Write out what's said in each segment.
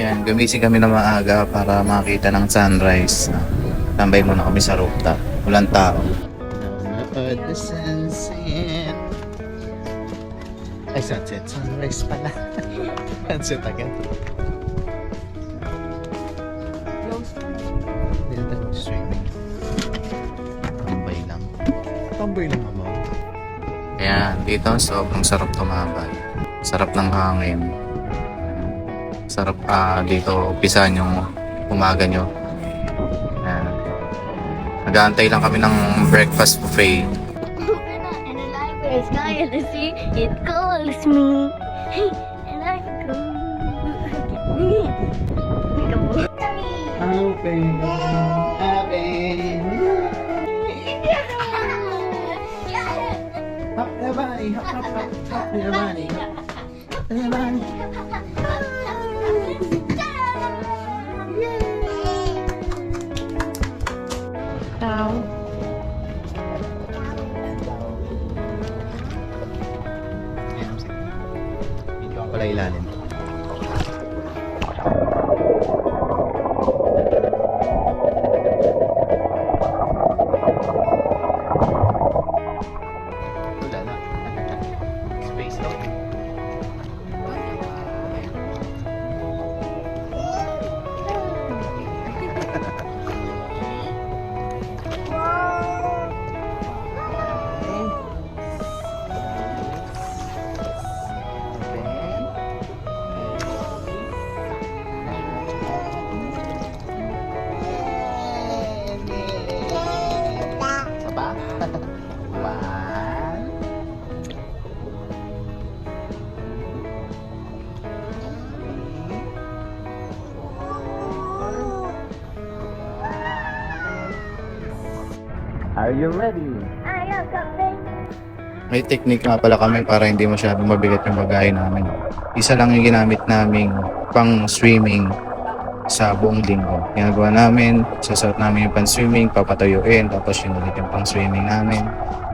Ayan, gumising kami na maaga para makita ng sunrise. Tambay muna kami sa rooftop. Walang tao. The sunset. Ay, sunset. Sunrise pala. Sunset agad. Dito tayo swimming. Tambay lang. Tambay lang naman. Ayan, dito sobrang sarap tumambay. Sarap ng hangin. Sarap dito umpisahan yung umaga nyo. Ayan. Nag-aantay lang kami ng breakfast buffet. And I like the sky and the sea, it calls me. And I go. Open, open. Hop na bunny, hop, hop, hop, hop na bunny, hop na bunny. Tao. Ikaw pala ilalim. Wala na. Space daw. Baba. One. Are you ready? Ayaw kape. May technique nga pala kami para hindi masyadong mabigat yung bagahe namin. Isa lang yung ginamit naming pang swimming sa buong linggo. Ginagawa namin, sasuot namin yung pang swimming, papatuyuin, tapos yun ulit yung pang swimming namin.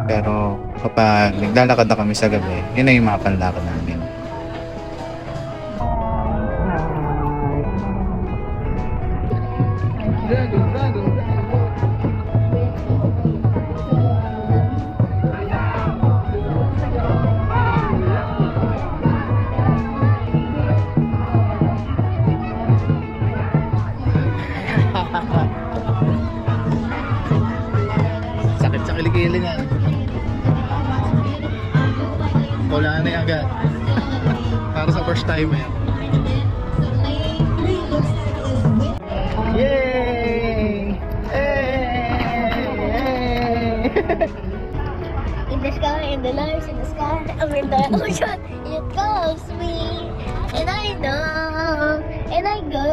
Pero kapag naglalakad na kami sa gabi, yun na yung mga panlakad namin. Sakit sa kilikili nga. Wala na yung agad. Para sa first time yan. Yay! Hey! In the sky, in the lights, in the sky, in the ocean, it calls me. And I know, and I go.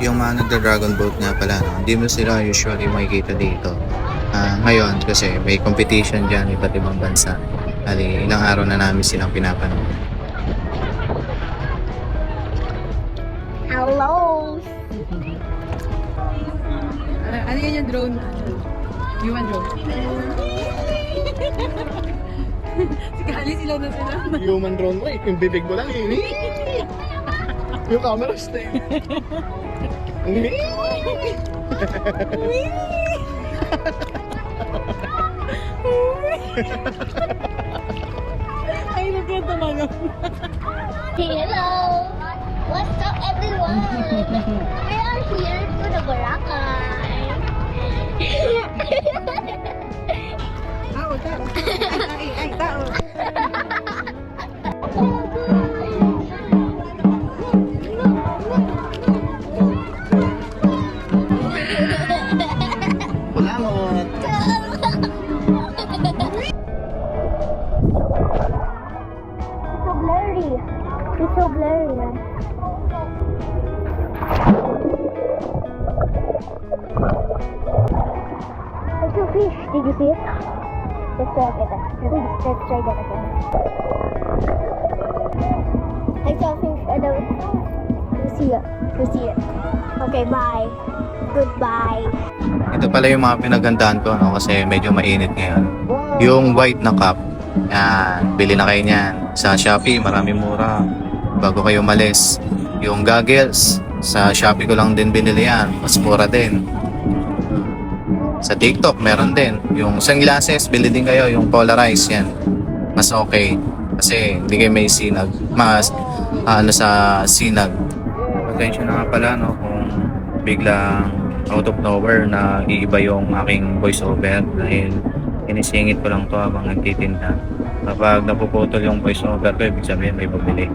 Yung mga nagda-dragon boat nga pala, no? Hindi mo sila usually makikita dito. Ngayon, kasi may competition dyan, iba't ibang bansa. Ali, ilang araw na namin silang pinapanood. Hello. Ano yun yung drone? Human drone. Sikali sila na sila. Human drone mo eh. Yung bibig mo lang eh. Yung camera stay. Ay, nagkita mga. Hello. What's up, everyone? We are here to the Boracay. Tao, tao. Ay, tao. It's so blurry. I saw fish. Did you see it? Let's try that. Let's try that again. I saw fish. I don't see it. We see it. Okay, bye. Goodbye. Ito pala yung mga pinaghandaan ko, no? Kasi medyo mainit ngayon. Yung white na cup, yan, bili na kayo niyan. Sa Shopee, marami mura. Bago kayo malis. Yung goggles, sa Shopee ko lang din binili yan. Mas mura din. Sa TikTok, meron din. Yung sunglasses, bili din kayo. Yung polarized, yan. Mas okay. Kasi hindi kayo may sinag. Mas, sa sinag. Pasensya na nga pala, no? Kung biglang out of nowhere na iiba yung aking voiceover dahil inisingit ko lang to habang nagtitinda. Kapag napuputol yung voiceover ko, ibig sabihin may bumili.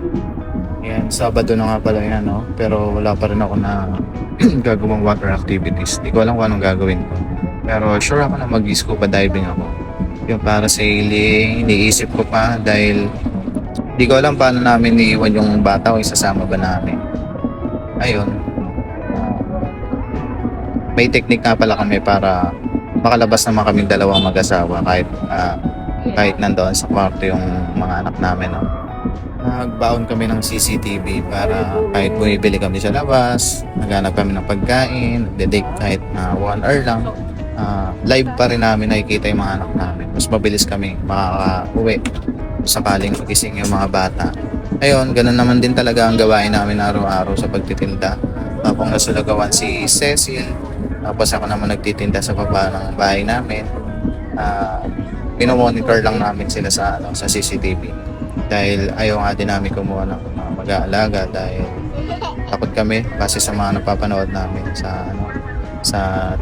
Yan, Sabado na nga pala yan, no? Pero wala pa rin ako na gagawang water activities. Di ko alam kung anong gagawin ko. Pero sure ako na mag-scuba diving ako. Yung para sailing, iniisip ko pa dahil di ko alam paano namin iiwan yung bata o isasama ba namin. Ayun. May technique nga pala kami para makalabas naman kaming dalawang mag-asawa kahit nandoon sa kwarto yung mga anak namin. No? Nagbaon kami ng CCTV para kahit bumibili kami sa labas, naghanap kami ng pagkain, nagde-date kahit 1 hour lang, live pa rin namin nakikita yung mga anak namin. Mas mabilis kami makaka-uwi sakaling magising yung mga bata. Ayun, ganun naman din talaga ang gawain namin araw-araw sa pagtitinda. Tapos nasulagawan si Cecil, tapos ako naman nagtitinda sa baba ng bahay namin. Pinomonitor lang namin sila sa CCTV. Dahil ayaw nga din namin kumuha ng mag-aalaga dahil takot kami kasi sa mga napapanood namin sa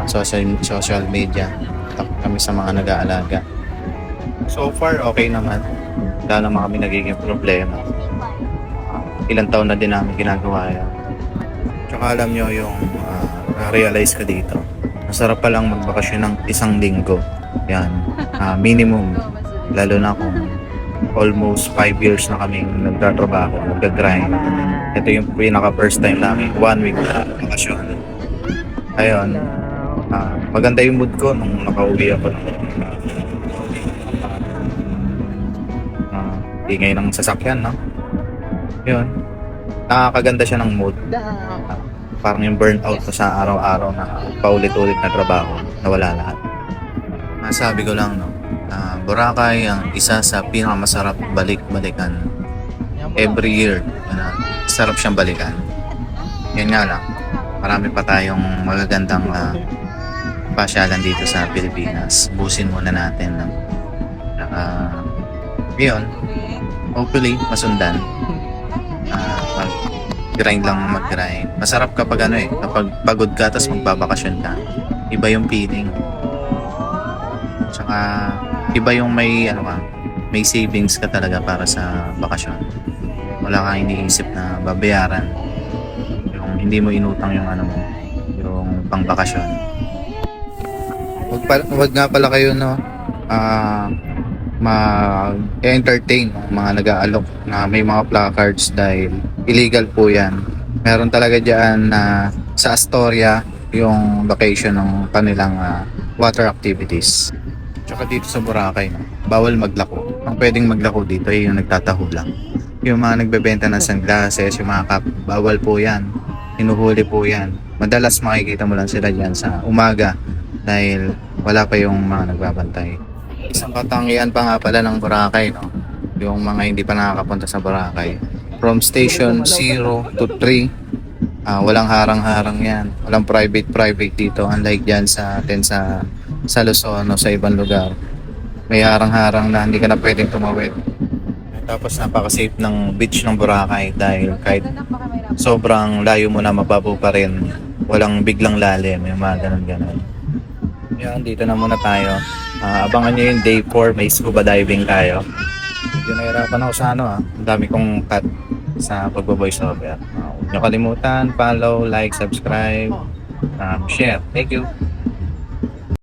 social media. Takot kami sa mga nag-aalaga. So far, okay naman. Wala naman kami nagiging problema. Ilang taon na din namin ginagawa yan. Tsaka alam nyo yung realize ko dito. Masarap palang magbakasyon ng 1 linggo. Yan. Minimum. Lalo na kung almost 5 years na kaming nagtatrabaho, nagka-grind. Ito yung pinaka first time namin. 1 week na bakasyon. Ayun. Maganda yung mood ko nung nakauwi ako ng ingay ng sasakyan, no? Yun. Nakakaganda siya ng mood. Parang yung burnout ko sa araw-araw na paulit-ulit na trabaho, nawala lahat. Masabi ko lang, no? Boracay ang isa sa pinakamasarap balik-balikan. Every year, sarap siyang balikan. Yan nga lang, marami pa tayong magagandang pasyalan dito sa Pilipinas. Busin muna natin. No? Yun, hopefully, masundan. Mag-grind lang mag-grind. Masarap kapag kapag pagod ka tapos magbabakasyon ka. Iba yung feeling. Tsaka, iba yung may savings ka talaga para sa bakasyon. Wala kang iniisip na babayaran. Yung hindi mo inutang yung yung pangbakasyon. Wag nga pala kayo ma-entertain mga nag-aalok na may mga placards dahil illegal po yan. Meron talaga dyan na sa Astoria yung location ng kanilang water activities. Tsaka dito sa Boracay, bawal maglako. Ang pwedeng maglako dito ay yung nagtataho lang. Yung mga nagbebenta ng sunglasses, yung mga cup, bawal po yan. Hinuhuli po yan. Madalas makikita mo lang sila dyan sa umaga dahil wala pa yung mga nagbabantay. Isang katangian pa nga pala ng Boracay, no? Yung mga hindi pa nakakapunta sa Boracay. From station 0 to 3, walang harang-harang yan. Walang private dito. Unlike dyan sa atin sa Luzon o sa ibang lugar. May harang-harang na hindi ka na pwedeng tumawid. Tapos napaka-safe ng beach ng Boracay dahil kahit sobrang layo mo na mababaw pa rin. Walang biglang lalim. Yung mga ganun-ganun. Yan, dito na muna tayo. Abangan nyo yung day 4, may scuba diving tayo. Medyo nahirapan ako sa ang dami kong cut sa pagbo-voice over. Huwag nyo kalimutan, follow, like, subscribe, share. Thank you.